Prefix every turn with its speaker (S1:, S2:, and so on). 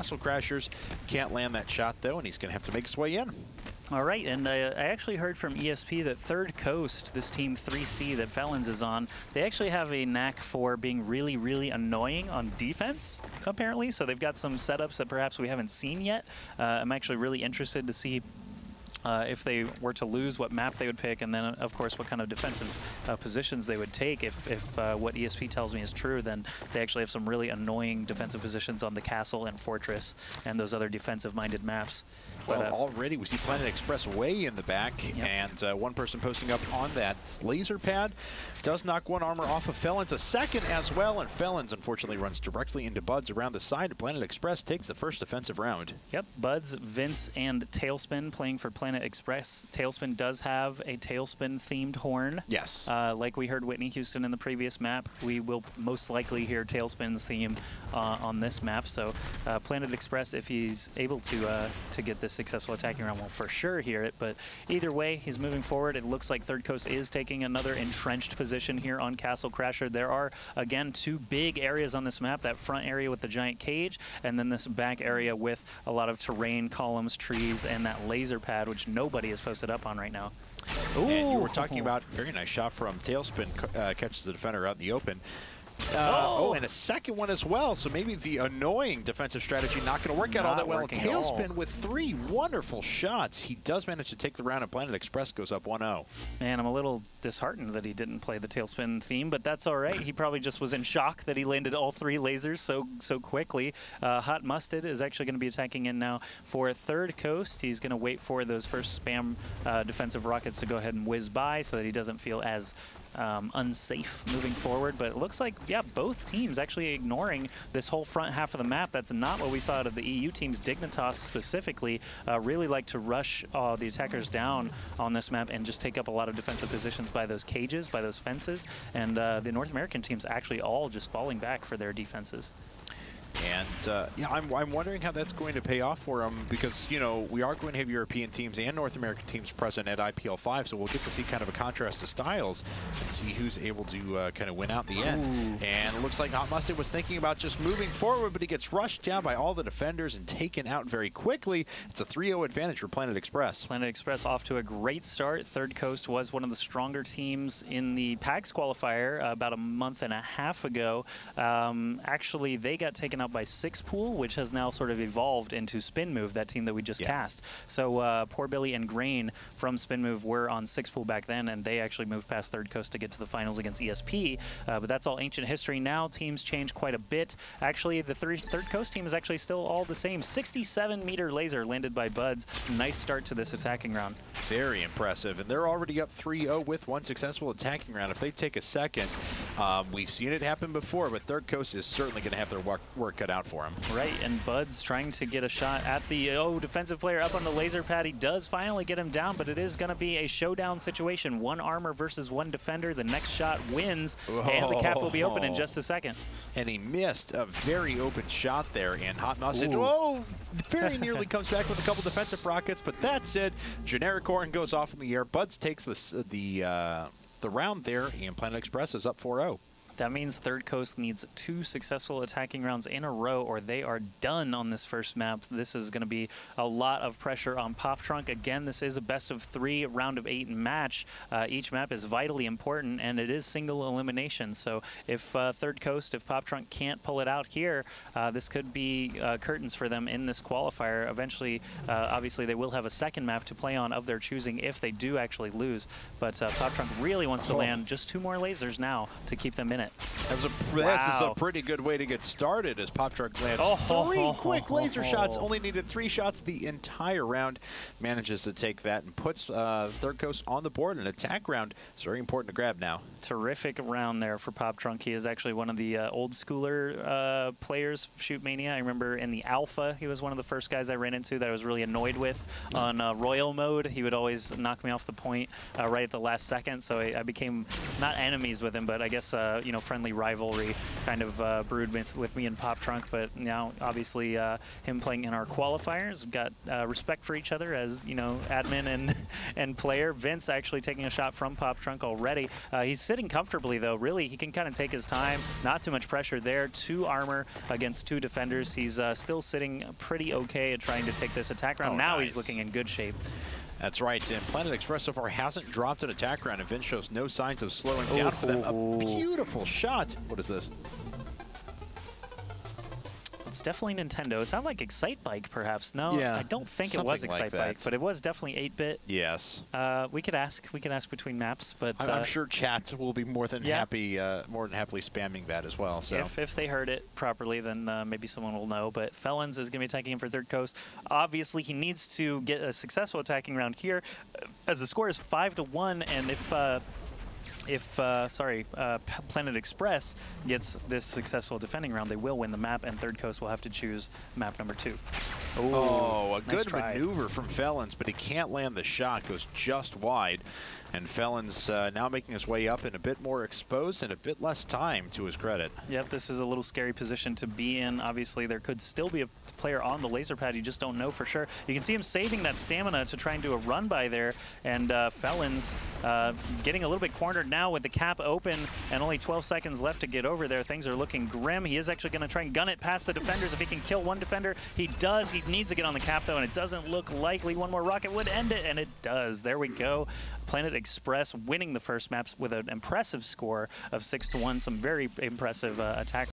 S1: Castle Crashers can't land that shot, though, and he's going to have to make his way in.
S2: All right, and I actually heard from ESP that Third Coast, this team 3C that Felons is on, they actually have a knack for being really, really annoying on defense, apparently. So they've got some setups that perhaps we haven't seen yet. I'm actually really interested to see if they were to lose, what map they would pick, and then, of course, what kind of defensive positions they would take. If what ESP tells me is true, then they actually have some really annoying defensive positions on the Castle and Fortress and those other defensive-minded maps.
S1: Well, already we see Planet Xpress way in the back,
S2: yep.
S1: and one person posting up on that laser pad does knock one armor off of Felons, a second as well, and Felons unfortunately runs directly into Buds around the side. Planet Xpress takes the first defensive round.
S2: Yep, Buds, Vince, and Talespin playing for Planet Xpress. Talespin does have a Talespin-themed horn.
S1: Yes.
S2: Like we heard Whitney Houston in the previous map, we will most likely hear Talespin's theme on this map. So Planet Xpress, if he's able to get this successful attacking round, will for sure hear it. But either way, he's moving forward. It looks like Third Coast is taking another entrenched position here on Castle Crasher. There are, again, two big areas on this map, that front area with the giant cage, and then this back area with a lot of terrain, columns, trees, and that laser pad, which nobody is posted up on right now.
S1: Ooh. And you were talking about very nice shot from Talespin, catches the defender out in the open. Oh, and a second one as well. So maybe the annoying defensive strategy not going to work out all that well. Talespin with 3 wonderful shots. He does manage to take the round, and Planet Xpress goes up 1-0. Man,
S2: I'm a little disheartened that he didn't play the Talespin theme, but that's all right. He probably just was in shock that he landed all 3 lasers so quickly. Hot Mustard is actually going to be attacking in now for Third Coast. He's going to wait for those first spam defensive rockets to go ahead and whiz by so that he doesn't feel as unsafe moving forward. But it looks like, yeah, both teams actually ignoring this whole front half of the map. That's not what we saw out of the EU teams. Dignitas specifically really like to rush the attackers down on this map and just take up a lot of defensive positions by those cages, by those fences. And the North American teams actually all just falling back for their defenses.
S1: And yeah, I'm wondering how that's going to pay off for them, because, you know, we are going to have European teams and North American teams present at IPL5, so we'll get to see kind of a contrast of styles and see who's able to kind of win out the end. Ooh. And it looks like Hot Mustard was thinking about just moving forward, but he gets rushed down by all the defenders and taken out very quickly. It's a 3-0 advantage for Planet Xpress. Planet
S2: Xpress off to a great start. Third Coast was one of the stronger teams in the PAX qualifier about a month and a half ago. Actually, they got taken out by Six Pool, which has now sort of evolved into Spin Move, that team that we just cast. So Poor Billy and Grain from Spin Move were on Six Pool back then, and they actually moved past Third Coast to get to the finals against ESP. But that's all ancient history now. Teams change quite a bit. Actually, the Third Coast team is actually still all the same. 67-meter laser landed by Buds. Nice start to this attacking round.
S1: Very impressive. And they're already up 3-0 with one successful attacking round. If they take a second, we've seen it happen before, but Third Coast is certainly going to have their work cut out for him.
S2: Right, and Bud's trying to get a shot at the defensive player up on the laser pad. He does finally get him down, but it is going to be a showdown situation. One armor versus one defender. The next shot wins, and the cap will be open in just a second.
S1: And he missed a very open shot there, and Hot Mustard, very nearly comes back with a couple defensive rockets, but that's it. Generic horn goes off in the air. Buds takes the round there, and Planet Xpress is up 4-0.
S2: That means Third Coast needs 2 successful attacking rounds in a row, or they are done on this first map. This is going to be a lot of pressure on poptrunk. Again, this is a best-of-3 round-of-8 match. Each map is vitally important, and it is single elimination. So if Third Coast, if poptrunk can't pull it out here, this could be curtains for them in this qualifier. Eventually, obviously, they will have a second map to play on of their choosing if they do actually lose. But poptrunk really wants to land just 2 more lasers now to keep them in it.
S1: This is a pretty good way to get started, as poptrunk lands 3 quick laser shots. Only needed 3 shots the entire round. Manages to take that and puts Third Coast on the board. An attack round is very important to grab now.
S2: Terrific round there for poptrunk. He is actually one of the old schooler players, Shootmania. I remember in the alpha, he was one of the first guys I ran into that I was really annoyed with on Royal mode. He would always knock me off the point right at the last second. So I became not enemies with him, but I guess you know, friendly rivalry kind of brewed with me and poptrunk, but now obviously him playing in our qualifiers, got respect for each other as, admin and player. Vince actually taking a shot from poptrunk already. He's sitting comfortably though. Really, he can kind of take his time. Not too much pressure there. 2 armor against 2 defenders. He's still sitting pretty okay at trying to take this attack round. Now
S1: nice.
S2: He's looking in good shape.
S1: That's right, and Planet Xpress so far hasn't dropped an attack round, and Vince shows no signs of slowing down for them. A beautiful shot. What is this?
S2: It's definitely Nintendo. It sounded like Excitebike, perhaps. No,
S1: yeah,
S2: I don't think it was Excitebike,
S1: like
S2: but it was definitely 8-bit.
S1: Yes.
S2: We could ask. We could ask between maps, but
S1: I'm sure chat will be more than happily spamming that as well. So
S2: if they heard it properly, then maybe someone will know. But Felons is going to be attacking him for third coast. Obviously, he needs to get a successful attacking round here, as the score is 5-1, and if Planet Xpress gets this successful defending round, they will win the map, and third coast will have to choose map number 2.
S1: Oh, a
S2: nice
S1: good
S2: try.
S1: maneuver from Felons, but he can't land the shot. Goes just wide. And Felons now making his way up and a bit more exposed and a bit less time to his credit.
S2: Yep, this is a little scary position to be in. Obviously, there could still be a player on the laser pad. You just don't know for sure. You can see him saving that stamina to try and do a run by there. And Felons getting a little bit cornered now with the cap open and only 12 seconds left to get over there. Things are looking grim. He is actually going to try and gun it past the defenders. If he can kill one defender, he does. He needs to get on the cap, though, and it doesn't look likely. One more rocket would end it, and it does. There we go. Planet Xpress winning the first maps with an impressive score of 6-1. Some very impressive attack